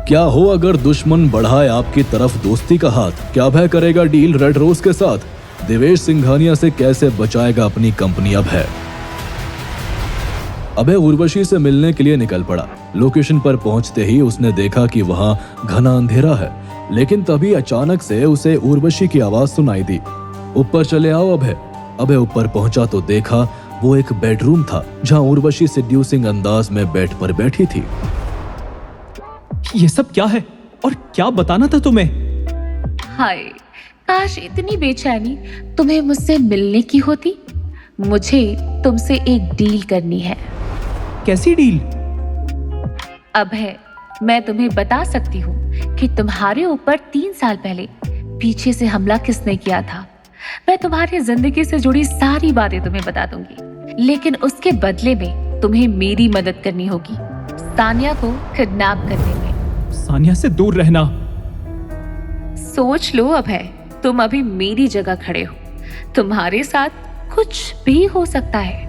क्या हो अगर दुश्मन बढ़ाए आपकी तरफ दोस्ती का हाथ? क्या अभय करेगा डील रेड रोज के साथ? देवेश सिंघानिया से कैसे बचाएगा अपनी कंपनी अभय? अभय उर्वशी से मिलने के लिए निकल पड़ा। लोकेशन पर पहुंचते ही उसने देखा कि वहां घना अंधेरा है, लेकिन तभी अचानक से उसे उर्वशी की आवाज सुनाई दी। ऊपर चले आओ अभय। अभय ऊपर पहुंचा तो देखा वो एक बेडरूम था जहां उर्वशी सेड्यूसिंग अंदाज में बेड पर बैठी थी। ये सब क्या है और क्या बताना था तुम्हें? हाय, काश इतनी बेचैनी तुम्हें मुझसे मिलने की होती। मुझे तुमसे एक डील करनी है। कैसी डील? अभय, मैं तुम्हें बता सकती हूँ कि तुम्हारे ऊपर 3 साल पहले पीछे से हमला किसने किया था। मैं तुम्हारी जिंदगी से जुड़ी सारी बातें तुम्हें बता दूंगी, लेकिन उसके बदले में तुम्हें मेरी मदद करनी होगी सानिया को किडनैप करने में। सानिया से दूर रहना। सोच लो अभय, तुम अभी मेरी जगह खड़े हो। तुम्हारे साथ कुछ भी हो सकता है।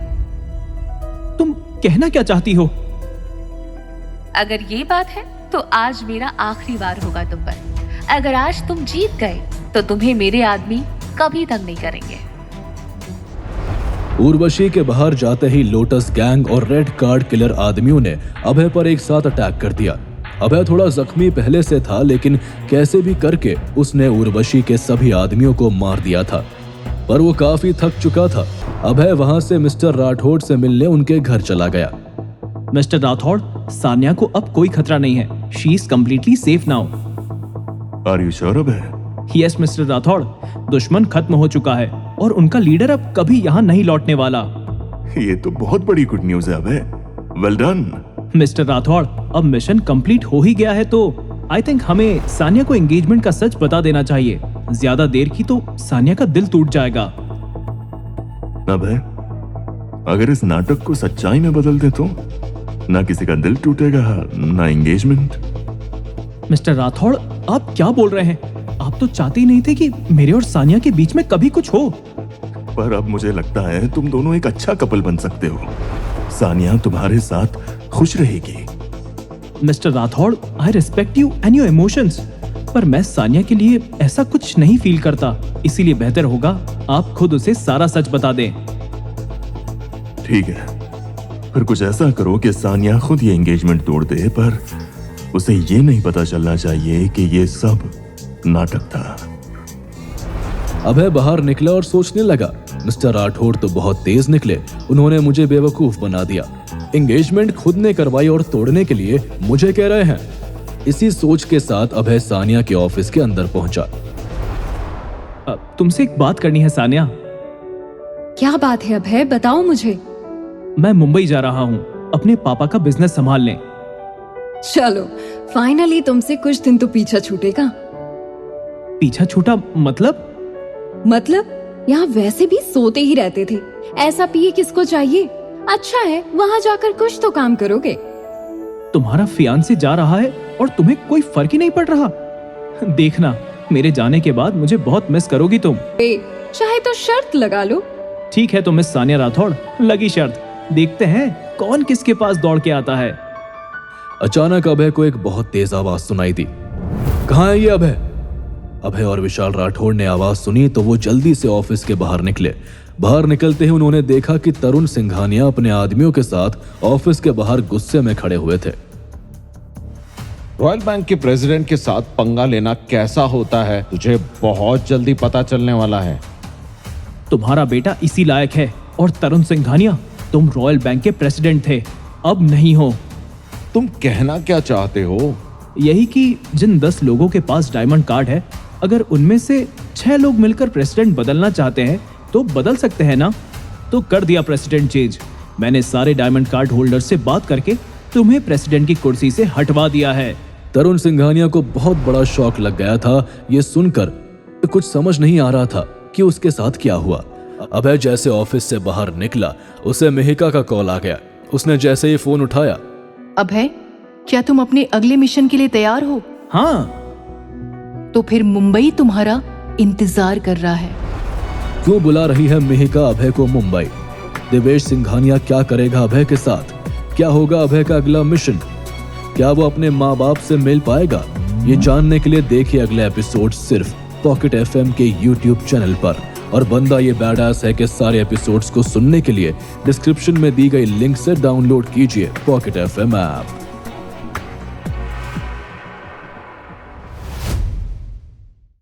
तुम कहना क्या चाहती हो? अगर ये बात है तो आज मेरा आखिरी वार होगा तुम पर। अगर आज तुम जीत गए तो तुम्हें मेरे आदमी कभी तंग नहीं करेंगे। उर्वशी के बाहर जाते ही लोटस गैंग और रेड कार्ड किलर आदमियों ने अभय पर एक साथ अटैक कर दिया। अभय थोड़ा जख्मी पहले से था, लेकिन कैसे भी करके उसने उर्वशी के सभी आदमियों को मार दिया था, पर वो काफी थक चुका था। अभय वहां से मिस्टर राठौड़ से मिलने उनके घर चला गया। मिस्टर राठौड़, सानिया को अब कोई खतरा नहीं है। She is completely safe now. Are you sure Abhay? Yes mister Rathore, दुश्मन खत्म हो चुका है और उनका लीडर अब कभी यहाँ नहीं लौटने वाला। ये तो बहुत बड़ी गुड न्यूज है Abhay. Well done. Mister Rathore, अब मिशन कंप्लीट हो ही गया है तो आई थिंक हमें सानिया को एंगेजमेंट का सच बता देना चाहिए। ज्यादा देर की तो सानिया का दिल टूट जाएगा। अभय, अगर इस नाटक को सच्चाई में बदल दे तो ना किसी का दिल टूटेगा ना एंगेजमेंट। मिस्टर राठौड़, आप क्या बोल रहे हैं? आप तो चाहते ही नहीं थे कि मेरे और सानिया के बीच में कभी कुछ हो। पर अब मुझे लगता है तुम दोनों एक अच्छा कपल बन सकते हो। सानिया तुम्हारे साथ खुश रहेगी। Mister Rathore, I respect you and your emotions, पर मैं सानिया के लिए ऐसा कुछ नहीं फील करता। इसीलिए बेहतर होगा आप खुद उसे सारा सच बता दें। ठीक है, फिर कुछ ऐसा करो कि सानिया खुद ये एंगेजमेंट तोड़ दे, पर उसे ये नहीं पता चलना चाहिए कि ये सब नाटक था। अभय बाहर निकला और सोचने लगा, मिस्टर राठौड़ तो बहुत तेज निकले। उन्होंने मुझे बेवकूफ बना दिया। एंगेजमेंट खुद ने करवाई और तोड़ने के लिए मुझे कह रहे हैं। इसी सोच के साथ अभय सानिया के ऑफिस के अंदर पहुंचा। तुमसे एक बात करनी है सानिया। क्या बात है अभय, बताओ मुझे। मैं मुंबई जा रहा हूँ अपने पापा का बिजनेस संभालने। चलो, फाइनली तुमसे कुछ दिन तो पीछा छूटेगा। पीछा छूटा मतलब? मतलब यहाँ वैसे भी सोते ही रहते थे। ऐसा पिए किसको चाहिए? अच्छा है, वहाँ जाकर कुछ तो काम करोगे। तुम्हारा फियांसे जा रहा है और तुम्हें कोई फर्क ही नहीं पड़ रहा। देखना, मेरे जाने के बाद मुझे बहुत मिस करोगी तुम। चाहे तो शर्त लगा लो। ठीक है तो मिस सानिया राठौड़, लगी शर्त। देखते हैं कौन किसके पास दौड़ के आता है। अचानक अभय को एक बहुत तेज आवाज सुनाई दी। कहाँ है ये अभय? अभय और विशाल राठौड़ ने आवाज सुनी तो वो जल्दी से ऑफिस के बाहर निकले। बाहर निकलते ही उन्होंने देखा कि तरुण सिंघानिया अपने आदमियों के साथ ऑफिस के बाहर गुस्से में खड़े हुए थे। रॉयल बैंक के प्रेसिडेंट के साथ पंगा लेना कैसा होता है तुझे बहुत जल्दी पता चलने वाला है। तुम्हारा बेटा इसी लायक है। और तरुण सिंघानिया, तुम रॉयल बैंक के प्रेसिडेंट थे, अब नहीं हो। तुम कहना क्या चाहते हो? यही कि जिन 10 लोगों के पास डायमंड कार्ड है, अगर उनमें से 6 लोग मिलकर प्रेसिडेंट बदलना चाहते हैं तो बदल सकते हैं ना। तो कर दिया प्रेसिडेंट चेंज। मैंने सारे डायमंड कार्ड होल्डर से बात करके तुम्हें प्रेसिडेंट की कुर्सी से हटवा दिया है। तरुण सिंघानिया को बहुत बड़ा शॉक लग गया था ये सुनकर। कुछ समझ नहीं आ रहा था कि उसके साथ क्या हुआ। अभय जैसे ऑफिस से बाहर निकला, उसे मेहिका का कॉल आ गया। उसने जैसे ही फोन उठाया, अभय, क्या तुम अपने अगले मिशन के लिए तैयार हो? हाँ। तो फिर मुंबई तुम्हारा इंतजार कर रहा है। क्यों बुला रही है मेहिका अभय को मुंबई? देवेश सिंघानिया क्या करेगा अभय के साथ? क्या होगा अभय का अगला मिशन? क्या वो अपने माँ बाप से मिल पाएगा? ये जानने के लिए देखिए अगले एपिसोड सिर्फ पॉकेट FM के YouTube चैनल पर। और बंदा ये बैडास है कि सारे एपिसोड्स को सुनने के लिए डिस्क्रिप्शन में दी गई लिंक से डाउनलोड कीजिए पॉकेट FM ऐप।